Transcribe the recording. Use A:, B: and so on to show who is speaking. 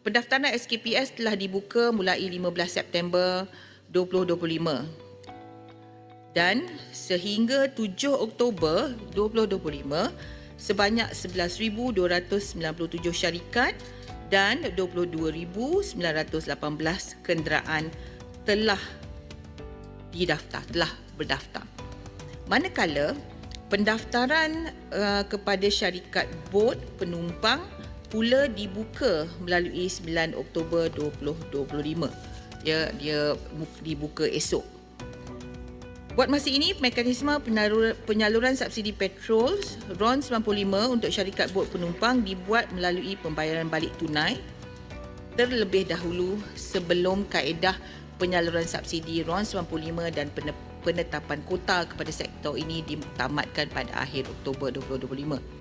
A: Pendaftaran SKPS telah dibuka mulai 15 September 2025 dan sehingga 7 Oktober 2025 sebanyak 11,297 syarikat dan 22,918 kenderaan telah berdaftar. Manakala pendaftaran kepada syarikat bot penumpang pula dibuka melalui 9 Oktober 2025. Dia dibuka esok. Buat masa ini, mekanisme penyaluran subsidi petrol RON 95 untuk syarikat bot penumpang dibuat melalui pembayaran balik tunai terlebih dahulu sebelum kaedah penyaluran subsidi RON 95 dan penetapan kota kepada sektor ini ditamatkan pada akhir Oktober 2025.